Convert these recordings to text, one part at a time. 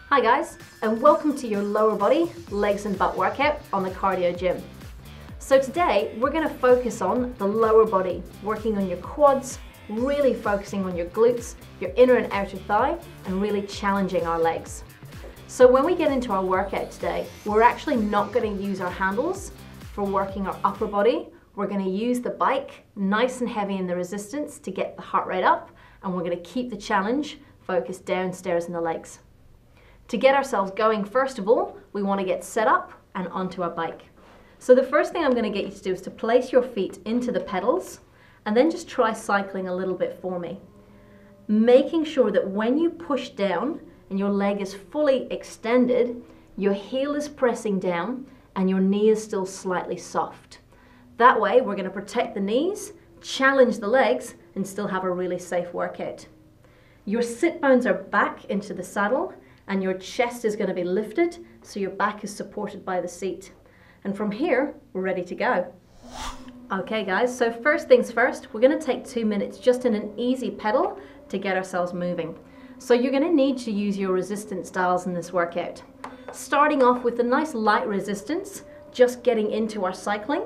Hi guys, and welcome to your lower body, legs and butt workout on the cardio gym. So today we're going to focus on the lower body, working on your quads, really focusing on your glutes, your inner and outer thigh, and really challenging our legs. So when we get into our workout today, we're actually not going to use our handles for working our upper body. We're going to use the bike, nice and heavy in the resistance to get the heart rate up, and we're going to keep the challenge focused downstairs in the legs. To get ourselves going, first of all, we want to get set up and onto our bike. So the first thing I'm going to get you to do is to place your feet into the pedals and then just try cycling a little bit for me. Making sure that when you push down and your leg is fully extended, your heel is pressing down and your knee is still slightly soft. That way we're going to protect the knees, challenge the legs, and still have a really safe workout. Your sit bones are back into the saddle and your chest is going to be lifted so your back is supported by the seat. And from here, we're ready to go. Okay guys, so first things first, we're going to take 2 minutes just in an easy pedal to get ourselves moving. So you're going to need to use your resistance dials in this workout. Starting off with a nice light resistance, just getting into our cycling.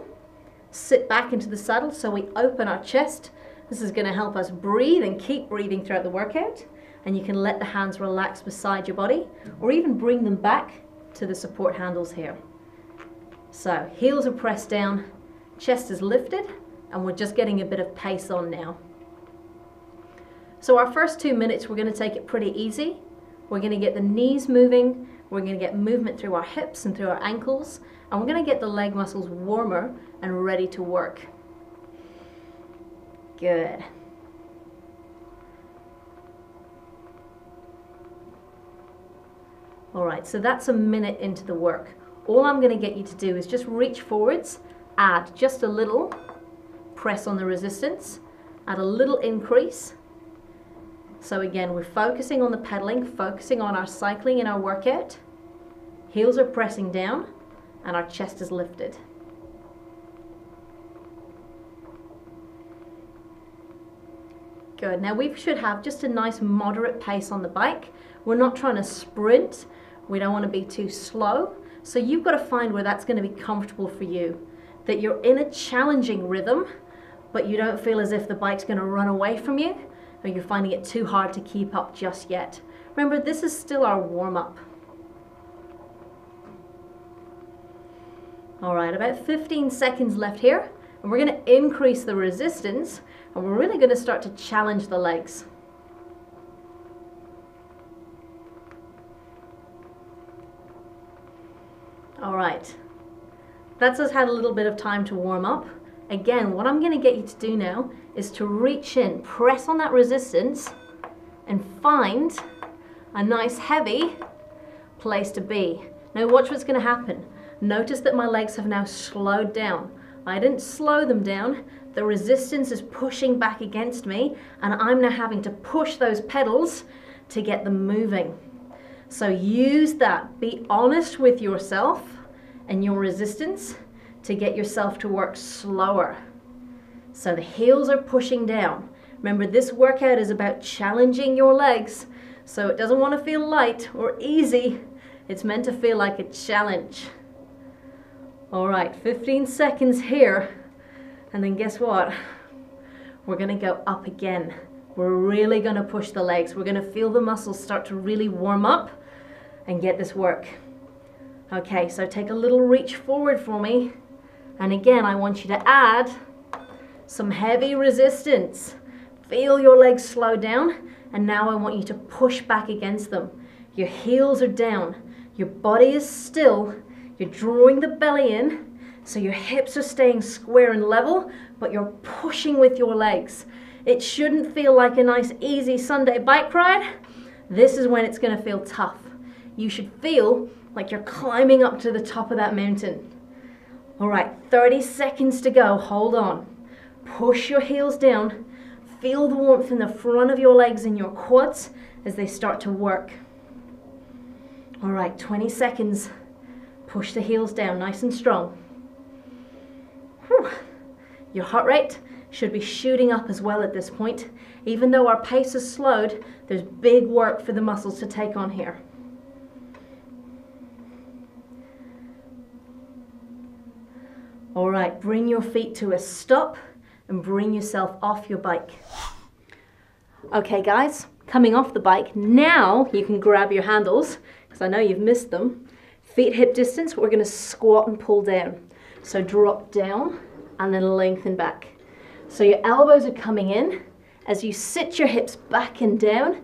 Sit back into the saddle so we open our chest. This is going to help us breathe and keep breathing throughout the workout. And you can let the hands relax beside your body or even bring them back to the support handles here. So heels are pressed down, chest is lifted, and we're just getting a bit of pace on now. So our first 2 minutes, we're going to take it pretty easy. We're going to get the knees moving, we're going to get movement through our hips and through our ankles, and we're going to get the leg muscles warmer and ready to work. Good. Alright, so that's a minute into the work. All I'm going to get you to do is just reach forwards, add just a little, press on the resistance, add a little increase. So again, we're focusing on the pedaling, focusing on our cycling in our workout. Heels are pressing down and our chest is lifted. Good. Now we should have just a nice moderate pace on the bike. We're not trying to sprint. We don't want to be too slow. So you've got to find where that's going to be comfortable for you. That you're in a challenging rhythm, but you don't feel as if the bike's going to run away from you, or you're finding it too hard to keep up just yet. Remember, this is still our warm-up. All right, about 15 seconds left here, and we're going to increase the resistance, and we're really going to start to challenge the legs. All right, that's us had a little bit of time to warm up. Again, what I'm going to get you to do now is to reach in, press on that resistance, and find a nice heavy place to be. Now watch what's going to happen. Notice that my legs have now slowed down. I didn't slow them down. The resistance is pushing back against me, and I'm now having to push those pedals to get them moving. So use that. Be honest with yourself and your resistance to get yourself to work slower. So the heels are pushing down. Remember, this workout is about challenging your legs, so it doesn't want to feel light or easy. It's meant to feel like a challenge. All right, 15 seconds here, and then guess what? We're going to go up again. We're really going to push the legs. We're going to feel the muscles start to really warm up and get this work. Okay, so take a little reach forward for me. And again, I want you to add some heavy resistance. Feel your legs slow down, and now I want you to push back against them. Your heels are down, your body is still, you're drawing the belly in, so your hips are staying square and level, but you're pushing with your legs. It shouldn't feel like a nice easy Sunday bike ride. This is when it's going to feel tough. You should feel like you're climbing up to the top of that mountain. All right, 30 seconds to go. Hold on. Push your heels down. Feel the warmth in the front of your legs and your quads as they start to work. All right, 20 seconds. Push the heels down nice and strong. Whew. Your heart rate should be shooting up as well at this point. Even though our pace is slowed, there's big work for the muscles to take on here. All right, bring your feet to a stop and bring yourself off your bike. Okay guys, coming off the bike, now you can grab your handles, because I know you've missed them. Feet hip distance, we're gonna squat and pull down. So drop down and then lengthen back. So your elbows are coming in. As you sit your hips back and down,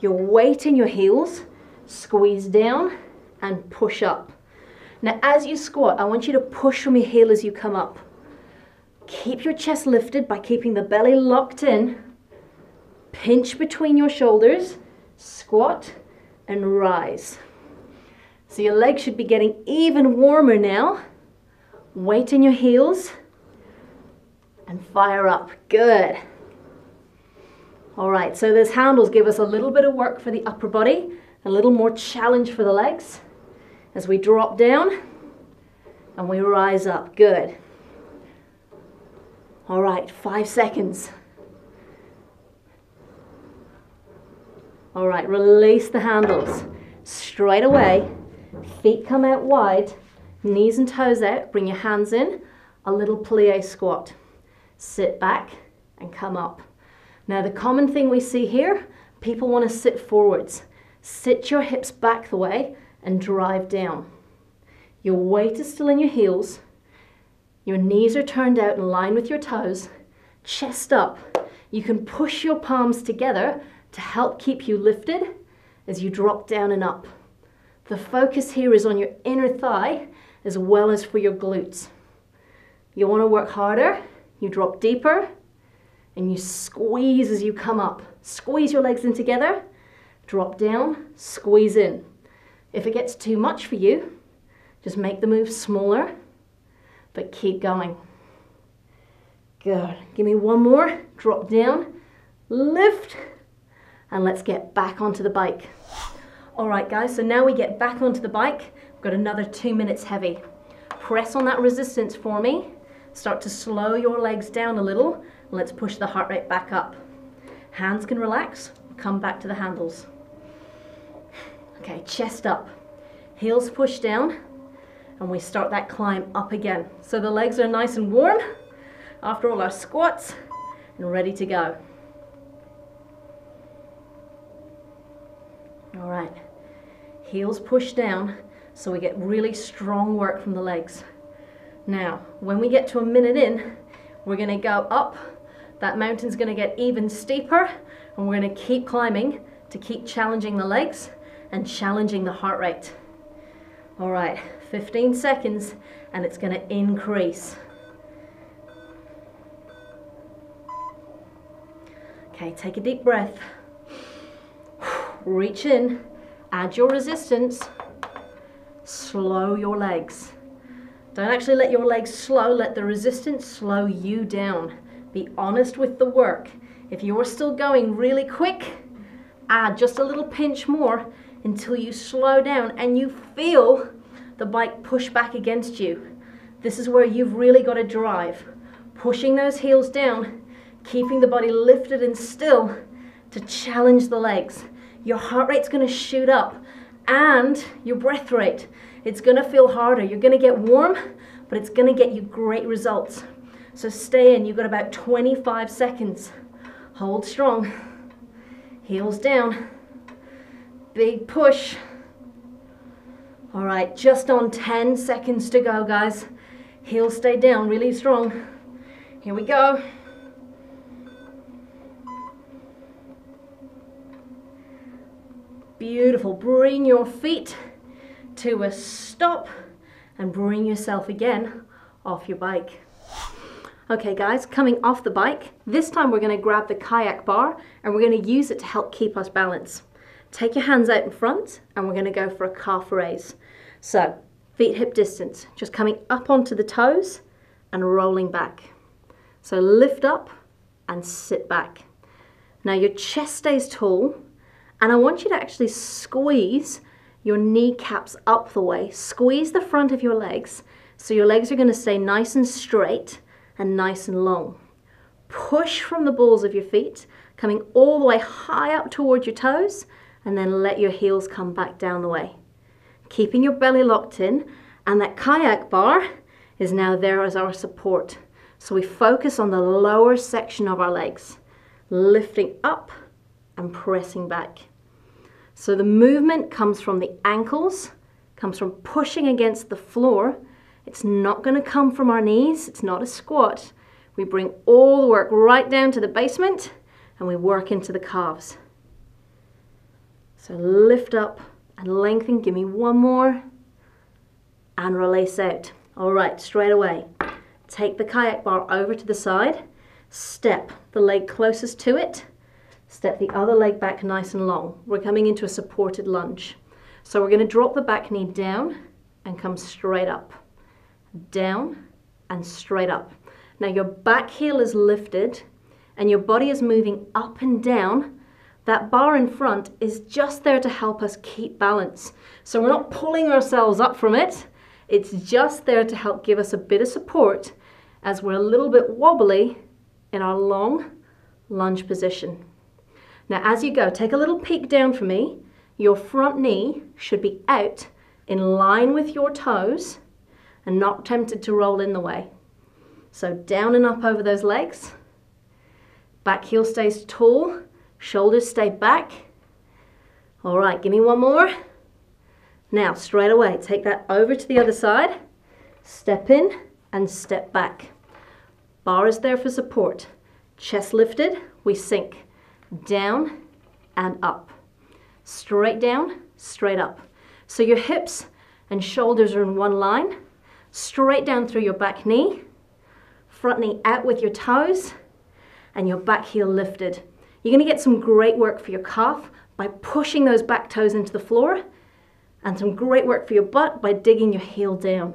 your weight in your heels, squeeze down and push up. Now as you squat, I want you to push from your heel as you come up. Keep your chest lifted by keeping the belly locked in. Pinch between your shoulders, squat and rise. So your legs should be getting even warmer now. Weight in your heels and fire up. Good. All right, so those handles give us a little bit of work for the upper body, a little more challenge for the legs. As we drop down and we rise up. Good. All right, 5 seconds. All right, release the handles. Straight away, feet come out wide, knees and toes out, bring your hands in, a little plie squat. Sit back and come up. Now the common thing we see here, people want to sit forwards. Sit your hips back the way and drive down. Your weight is still in your heels. Your knees are turned out in line with your toes. Chest up. You can push your palms together to help keep you lifted as you drop down and up. The focus here is on your inner thigh as well as for your glutes. You want to work harder, you drop deeper, and you squeeze as you come up. Squeeze your legs in together, drop down, squeeze in. If it gets too much for you, just make the move smaller, but keep going. Good. Give me one more. Drop down, lift, and let's get back onto the bike. All right, guys, so now we get back onto the bike. We've got another 2 minutes heavy. Press on that resistance for me. Start to slow your legs down a little. Let's push the heart rate back up. Hands can relax. Come back to the handles. Okay, chest up. Heels push down. And we start that climb up again. So the legs are nice and warm after all our squats and ready to go. All right, heels push down so we get really strong work from the legs. Now, when we get to a minute in, we're gonna go up. That mountain's gonna get even steeper and we're gonna keep climbing to keep challenging the legs and challenging the heart rate. All right, 15 seconds and it's gonna increase. Okay, take a deep breath. Reach in, add your resistance, slow your legs. Don't actually let your legs slow, let the resistance slow you down. Be honest with the work. If you're still going really quick, add just a little pinch more until you slow down and you feel the bike push back against you. This is where you've really got to drive. Pushing those heels down, keeping the body lifted and still to challenge the legs. Your heart rate's going to shoot up and your breath rate. It's going to feel harder. You're going to get warm, but it's going to get you great results. So stay in. You've got about 25 seconds. Hold strong. Heels down. Big push. All right, just on 10 seconds to go, guys. Heels stay down really strong. Here we go. Beautiful. Bring your feet to a stop and bring yourself again off your bike. Okay guys, coming off the bike, this time we're going to grab the kayak bar and we're going to use it to help keep us balanced. Take your hands out in front and we're going to go for a calf raise. So, feet hip distance, just coming up onto the toes and rolling back. So lift up and sit back. Now your chest stays tall. And I want you to actually squeeze your kneecaps up the way. Squeeze the front of your legs so your legs are going to stay nice and straight and nice and long. Push from the balls of your feet, coming all the way high up towards your toes, and then let your heels come back down the way. Keeping your belly locked in, and that kayak bar is now there as our support. So we focus on the lower section of our legs, lifting up and pressing back. So the movement comes from the ankles, comes from pushing against the floor. It's not going to come from our knees. It's not a squat. We bring all the work right down to the basement and we work into the calves. So lift up and lengthen. Give me one more and release out. All right, straight away. Take the kayak bar over to the side, step the leg closest to it, step the other leg back nice and long. We're coming into a supported lunge. So we're going to drop the back knee down and come straight up, down and straight up. Now your back heel is lifted and your body is moving up and down. That bar in front is just there to help us keep balance. So we're not pulling ourselves up from it. It's just there to help give us a bit of support as we're a little bit wobbly in our long lunge position. Now as you go, take a little peek down for me. Your front knee should be out in line with your toes and not tempted to roll in the way. So down and up over those legs. Back heel stays tall, shoulders stay back. All right, give me one more. Now straight away, take that over to the other side, step in and step back. Bar is there for support. Chest lifted, we sink. Down and up. Straight down, straight up. So your hips and shoulders are in one line. Straight down through your back knee. Front knee out with your toes. And your back heel lifted. You're going to get some great work for your calf by pushing those back toes into the floor. And some great work for your butt by digging your heel down.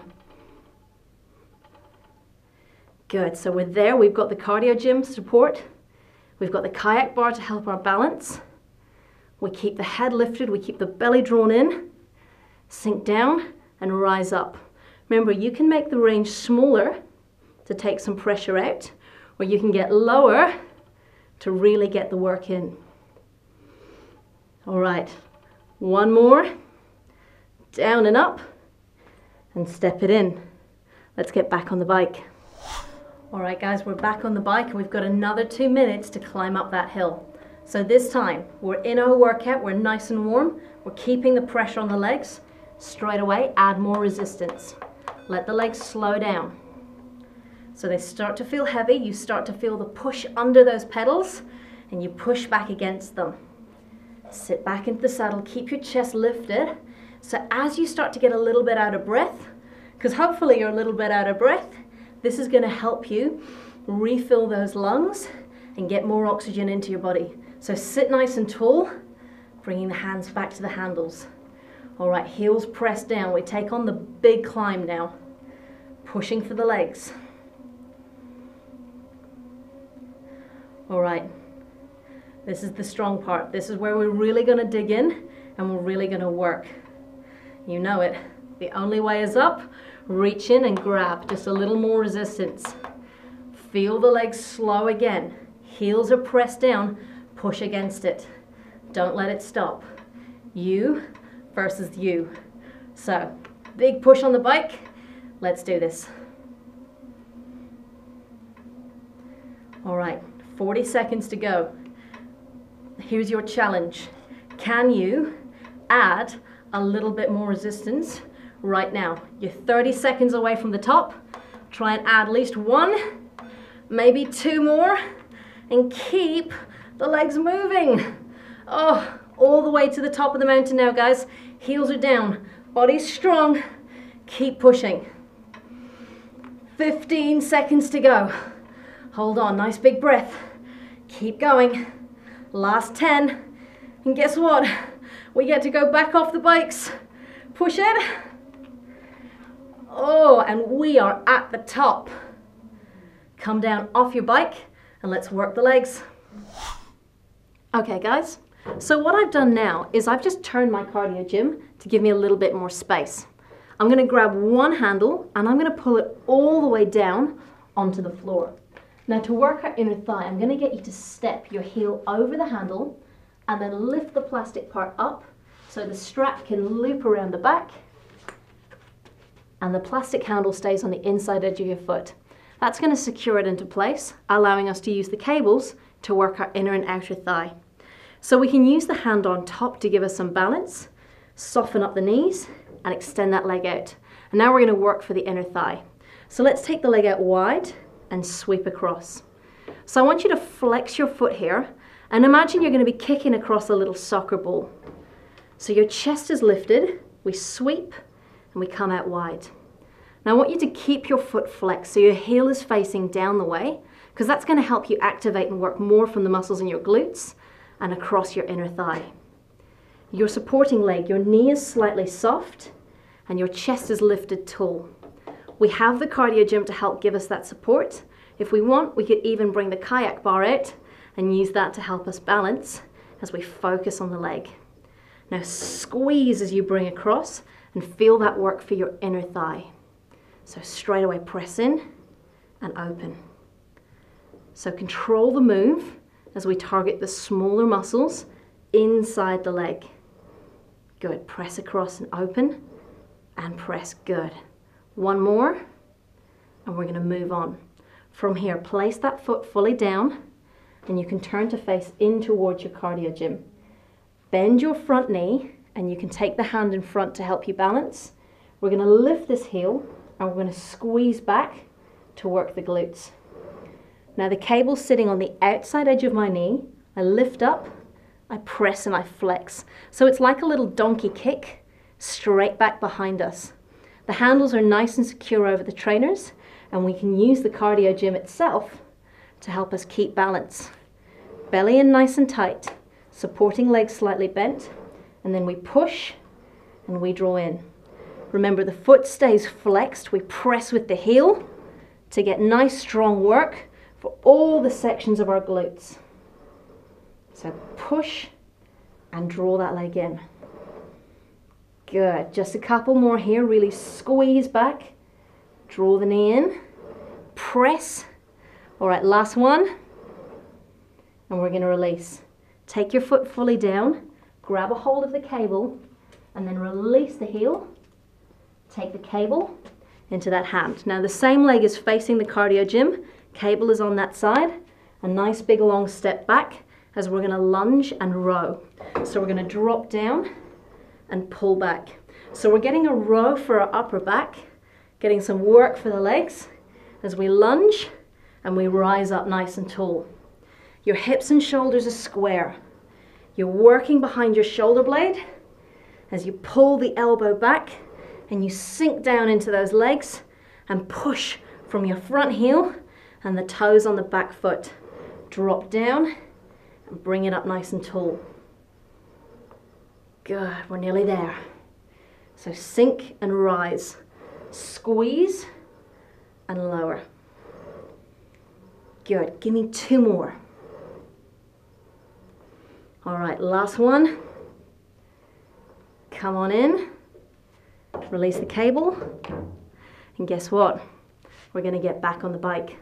Good, so we're there. We've got the cardio gym support. We've got the kayak bar to help our balance. We keep the head lifted, we keep the belly drawn in, sink down and rise up. Remember, you can make the range smaller to take some pressure out, or you can get lower to really get the work in. All right, one more, down and up, and step it in. Let's get back on the bike. All right guys, we're back on the bike and we've got another 2 minutes to climb up that hill. So this time, we're in our workout, we're nice and warm, we're keeping the pressure on the legs. Straight away, add more resistance. Let the legs slow down. So they start to feel heavy, you start to feel the push under those pedals, and you push back against them. Sit back into the saddle, keep your chest lifted. So as you start to get a little bit out of breath, because hopefully you're a little bit out of breath, this is going to help you refill those lungs and get more oxygen into your body. So sit nice and tall, bringing the hands back to the handles. All right, heels pressed down. We take on the big climb now, pushing for the legs. All right, this is the strong part. This is where we're really going to dig in and we're really going to work. You know it. The only way is up. Reach in and grab, just a little more resistance. Feel the legs slow again. Heels are pressed down, push against it. Don't let it stop. You versus you. So, big push on the bike. Let's do this. All right, 40 seconds to go. Here's your challenge. Can you add a little bit more resistance right now? You're 30 seconds away from the top. Try and add at least one, maybe two more, and keep the legs moving. Oh, all the way to the top of the mountain now, guys. Heels are down, body's strong. Keep pushing. 15 seconds to go. Hold on, nice big breath. Keep going. Last 10. And guess what? We get to go back off the bikes. Push it. Oh, and we are at the top. Come down off your bike and let's work the legs. Okay guys, so what I've done now is I've just turned my cardio gym to give me a little bit more space. I'm going to grab one handle and I'm going to pull it all the way down onto the floor. Now to work our inner thigh, I'm going to get you to step your heel over the handle and then lift the plastic part up so the strap can loop around the back and the plastic handle stays on the inside edge of your foot. That's going to secure it into place, allowing us to use the cables to work our inner and outer thigh. So we can use the hand on top to give us some balance, soften up the knees and extend that leg out. And now we're going to work for the inner thigh. So let's take the leg out wide and sweep across. So I want you to flex your foot here and imagine you're going to be kicking across a little soccer ball. So your chest is lifted, we sweep and we come out wide. Now I want you to keep your foot flexed so your heel is facing down the way, because that's going to help you activate and work more from the muscles in your glutes and across your inner thigh. Your supporting leg, your knee is slightly soft and your chest is lifted tall. We have the cardio gym to help give us that support. If we want, we could even bring the kayak bar out and use that to help us balance as we focus on the leg. Now squeeze as you bring across and feel that work for your inner thigh. So straight away press in and open. So control the move as we target the smaller muscles inside the leg. Good, press across and open and press, good. One more, and we're going to move on. From here, place that foot fully down, and you can turn to face in towards your cardio gym. Bend your front knee, and you can take the hand in front to help you balance. We're going to lift this heel, and we're going to squeeze back to work the glutes. Now the cable's sitting on the outside edge of my knee. I lift up, I press, and I flex. So it's like a little donkey kick, straight back behind us. The handles are nice and secure over the trainers, and we can use the cardio gym itself to help us keep balance. Belly in nice and tight, supporting legs slightly bent, and then we push and we draw in. Remember, the foot stays flexed. We press with the heel to get nice strong work for all the sections of our glutes. So push and draw that leg in. Good, just a couple more here. Really squeeze back, draw the knee in, press. All right, last one. And we're gonna release. Take your foot fully down, grab a hold of the cable, and then release the heel. Take the cable into that hand. Now the same leg is facing the cardio gym. Cable is on that side. A nice big long step back as we're gonna lunge and row. So we're gonna drop down and pull back. So we're getting a row for our upper back, getting some work for the legs as we lunge and we rise up nice and tall. Your hips and shoulders are square. You're working behind your shoulder blade as you pull the elbow back and you sink down into those legs and push from your front heel and the toes on the back foot. Drop down and bring it up nice and tall. Good, we're nearly there. So sink and rise, squeeze and lower. Good, give me two more. All right, last one. Come on in, release the cable, and guess what? We're gonna get back on the bike.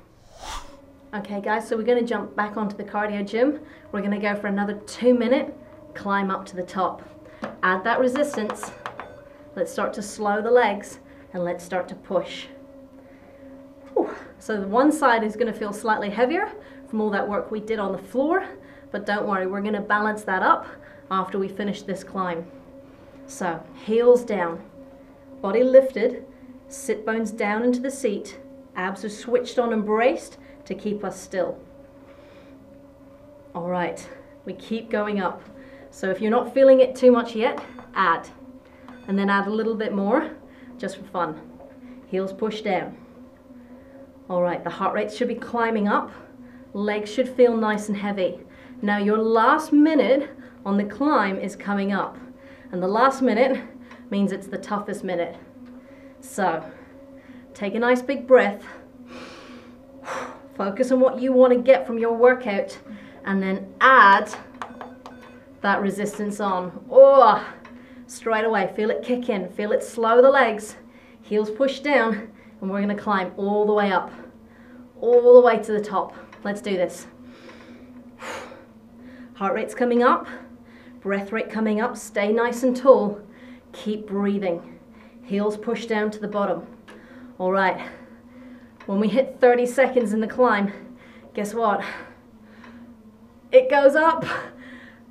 Okay guys, so we're gonna jump back onto the cardio gym. We're gonna go for another 2-minute climb up to the top. Add that resistance. Let's start to slow the legs and let's start to push. Whew. So one side is going to feel slightly heavier from all that work we did on the floor, but don't worry, we're going to balance that up after we finish this climb. So heels down, body lifted, sit bones down into the seat, abs are switched on and braced to keep us still. All right, we keep going up. So if you're not feeling it too much yet, add. And then add a little bit more, just for fun. Heels push down. All right, the heart rate should be climbing up. Legs should feel nice and heavy. Now your last minute on the climb is coming up. And the last minute means it's the toughest minute. So, take a nice big breath. Focus on what you want to get from your workout. And then add that resistance on. Oh, straight away, feel it kick in, feel it slow the legs, heels push down, and we're gonna climb all the way up. all the way to the top. Let's do this. Heart rate's coming up, breath rate coming up, stay nice and tall. Keep breathing. Heels push down to the bottom. All right, when we hit 30 seconds in the climb, guess what? It goes up.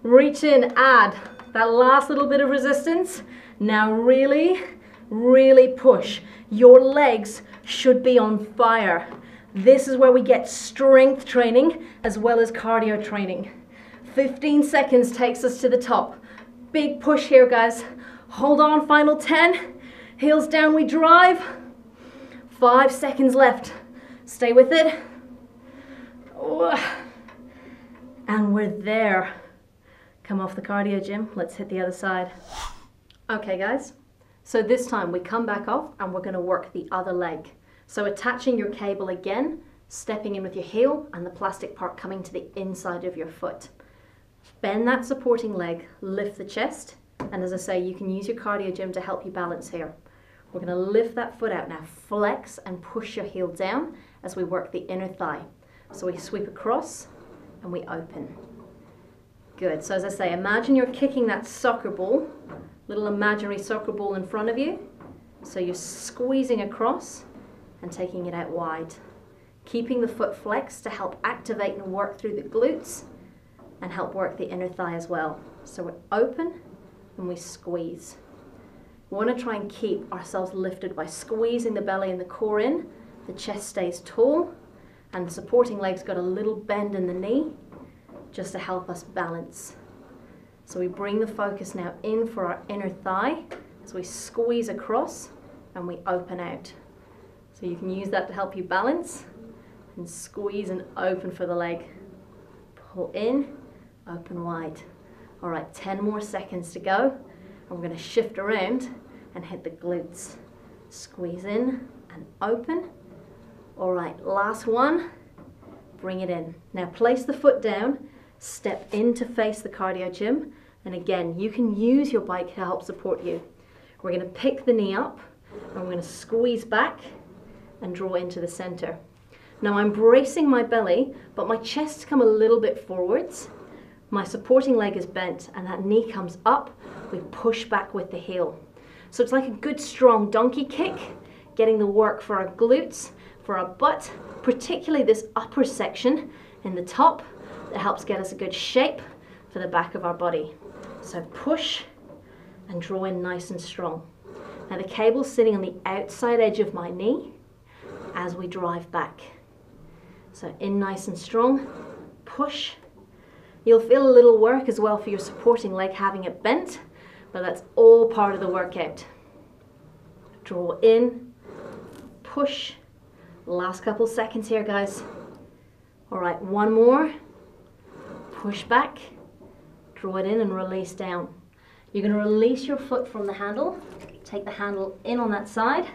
Reach in, add that last little bit of resistance. Now really, really push. Your legs should be on fire. This is where we get strength training as well as cardio training. 15 seconds takes us to the top. Big push here, guys. Hold on, final 10. Heels down, we drive. 5 seconds left. Stay with it. And we're there. Come off the cardio gym. Let's hit the other side. Okay, guys. So this time we come back off and we're going to work the other leg. So attaching your cable again, stepping in with your heel and the plastic part coming to the inside of your foot. Bend that supporting leg, lift the chest, and as I say, you can use your cardio gym to help you balance here. We're going to lift that foot out now, flex and push your heel down as we work the inner thigh. So we sweep across and we open. Good, so as I say, imagine you're kicking that soccer ball, little imaginary soccer ball in front of you. So you're squeezing across and taking it out wide. Keeping the foot flexed to help activate and work through the glutes and help work the inner thigh as well. So we're open and we squeeze. We want to try and keep ourselves lifted by squeezing the belly and the core in. The chest stays tall and the supporting leg's got a little bend in the knee just to help us balance. So we bring the focus now in for our inner thigh as we squeeze across and we open out. So you can use that to help you balance and squeeze and open for the leg. Pull in, open wide. All right, 10 more seconds to go. And we're going to shift around and hit the glutes. Squeeze in and open. All right, last one. Bring it in. Now place the foot down, step in to face the cardio gym. And again, you can use your bike to help support you. We're going to pick the knee up and we're going to squeeze back and draw into the center. Now I'm bracing my belly, but my chest's come a little bit forwards. My supporting leg is bent and that knee comes up. We push back with the heel. So it's like a good strong donkey kick, getting the work for our glutes, for our butt, particularly this upper section in the top that helps get us a good shape for the back of our body. So push and draw in nice and strong. Now the cable's sitting on the outside edge of my knee as we drive back. So in nice and strong, push. You'll feel a little work as well for your supporting leg having it bent, but that's all part of the workout. Draw in, push. Last couple seconds here, guys. All right, one more. Push back, draw it in and release down. You're going to release your foot from the handle, take the handle in on that side.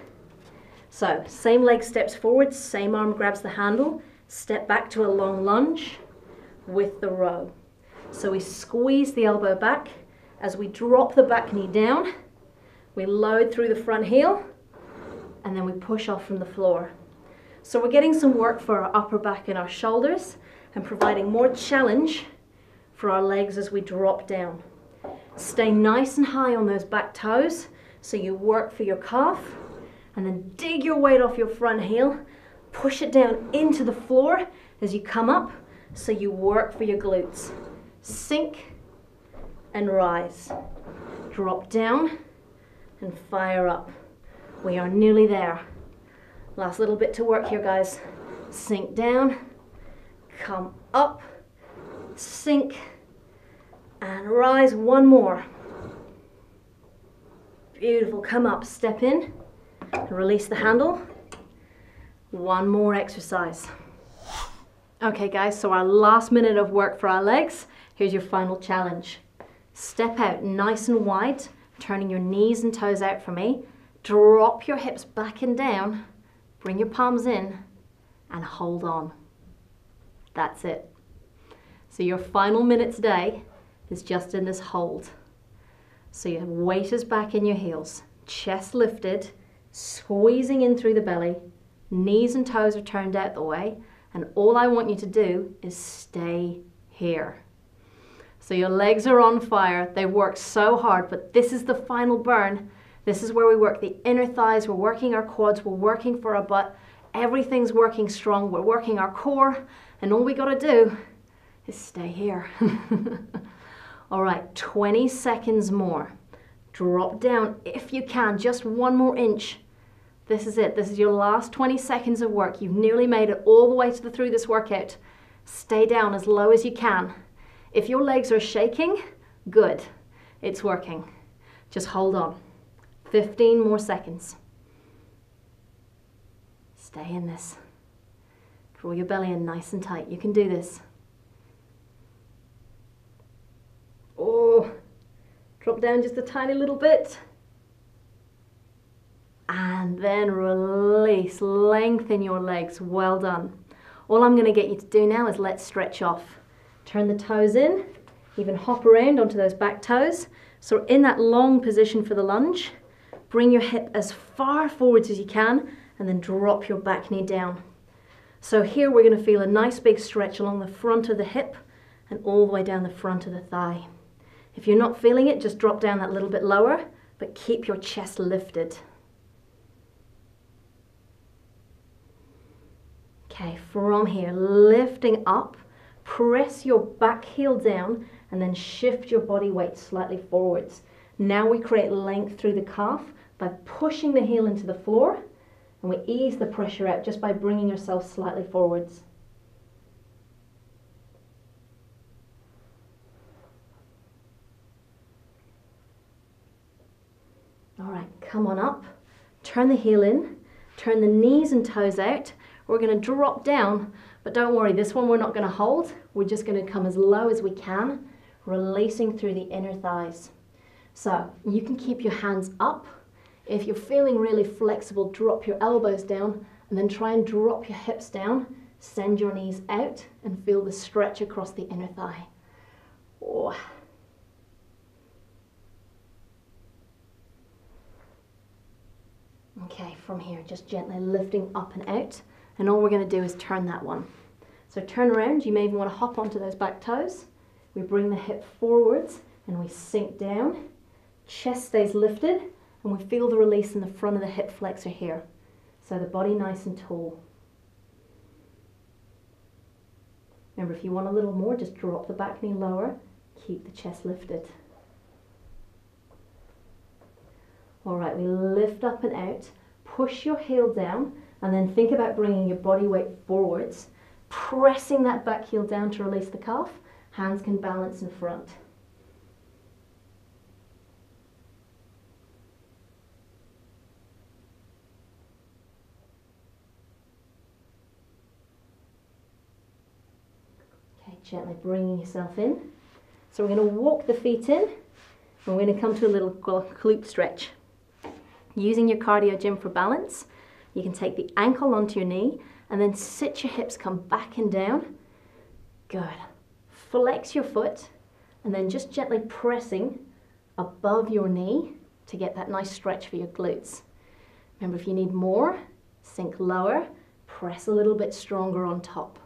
So same leg steps forward, same arm grabs the handle, step back to a long lunge with the row. So we squeeze the elbow back as we drop the back knee down, we load through the front heel, and then we push off from the floor. So we're getting some work for our upper back and our shoulders and providing more challenge for our legs as we drop down. Stay nice and high on those back toes so you work for your calf, and then dig your weight off your front heel, push it down into the floor as you come up so you work for your glutes. Sink and rise. Drop down and fire up. We are nearly there. Last little bit to work here, guys. Sink down, come up, sink, and rise. One more. Beautiful. Come up, step in, and release the handle. One more exercise. Okay, guys, so our last minute of work for our legs. Here's your final challenge. Step out nice and wide, turning your knees and toes out for me. Drop your hips back and down. Bring your palms in and hold on. That's it. So your final minute today is just in this hold. So your weight is back in your heels, chest lifted, squeezing in through the belly, Knees and toes are turned out the way, and all I want you to do is stay here. So your legs are on fire. They've worked so hard, but this is the final burn. This is where we work the inner thighs, we're working our quads, we're working for our butt. Everything's working strong, we're working our core, and all we gotta do is stay here. All right, 20 seconds more. Drop down if you can, just one more inch. This is it. This is your last 20 seconds of work. You've nearly made it all the way through this workout. Stay down as low as you can. If your legs are shaking, good. It's working. Just hold on. 15 more seconds. Stay in this. Draw your belly in nice and tight. You can do this. Oh, drop down just a tiny little bit. And then release, lengthen your legs. Well done. All I'm going to get you to do now is let's stretch off. Turn the toes in, even hop around onto those back toes. So in that long position for the lunge, bring your hip as far forwards as you can and then drop your back knee down. So here we're going to feel a nice big stretch along the front of the hip and all the way down the front of the thigh. If you're not feeling it, just drop down that little bit lower, but keep your chest lifted. Okay, from here, lifting up, press your back heel down and then shift your body weight slightly forwards. Now we create length through the calf by pushing the heel into the floor, and we ease the pressure out just by bringing yourself slightly forwards. All right, come on up, turn the heel in, turn the knees and toes out. We're going to drop down, but don't worry, this one we're not going to hold. We're just going to come as low as we can, releasing through the inner thighs. So you can keep your hands up. If you're feeling really flexible, drop your elbows down and then try and drop your hips down. Send your knees out and feel the stretch across the inner thigh. Oh. Okay, from here, just gently lifting up and out. And all we're going to do is turn that one. So turn around, you may even want to hop onto those back toes. We bring the hip forwards and we sink down. Chest stays lifted and we feel the release in the front of the hip flexor here. So the body nice and tall. Remember, if you want a little more, just drop the back knee lower, keep the chest lifted. All right, we lift up and out, push your heel down, and then think about bringing your body weight forwards, pressing that back heel down to release the calf. Hands can balance in front. Okay, gently bringing yourself in. So we're going to walk the feet in, and we're going to come to a little glute stretch. Using your cardio gym for balance, you can take the ankle onto your knee and then sit your hips, come back and down. Good. Flex your foot and then just gently pressing above your knee to get that nice stretch for your glutes. Remember, if you need more, sink lower, press a little bit stronger on top.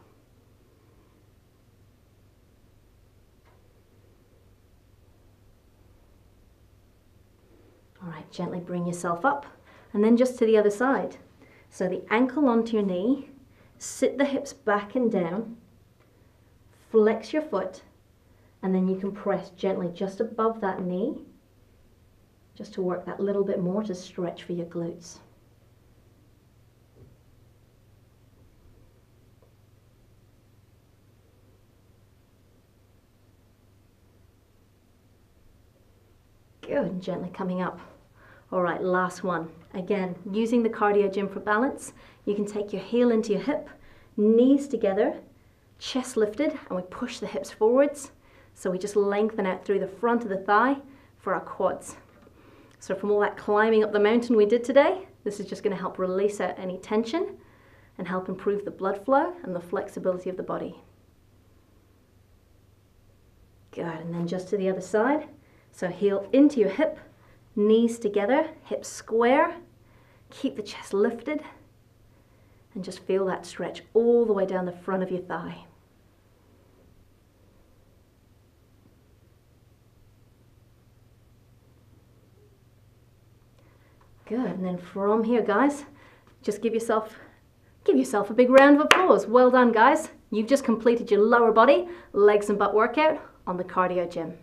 All right, gently bring yourself up and then just to the other side. So the ankle onto your knee, sit the hips back and down, flex your foot, and then you can press gently just above that knee, just to work that little bit more to stretch for your glutes. Good, gently coming up. All right, last one. Again, using the cardio gym for balance, you can take your heel into your hip, knees together, chest lifted, and we push the hips forwards. So we just lengthen out through the front of the thigh for our quads. So from all that climbing up the mountain we did today, this is just going to help release out any tension and help improve the blood flow and the flexibility of the body. Good, and then just to the other side. So heel into your hip, knees together, hips square, keep the chest lifted. And just feel that stretch all the way down the front of your thigh. Good, and then from here, guys, just give yourself a big round of applause. Well done, guys. You've just completed your lower body, legs and butt workout on the cardio gym.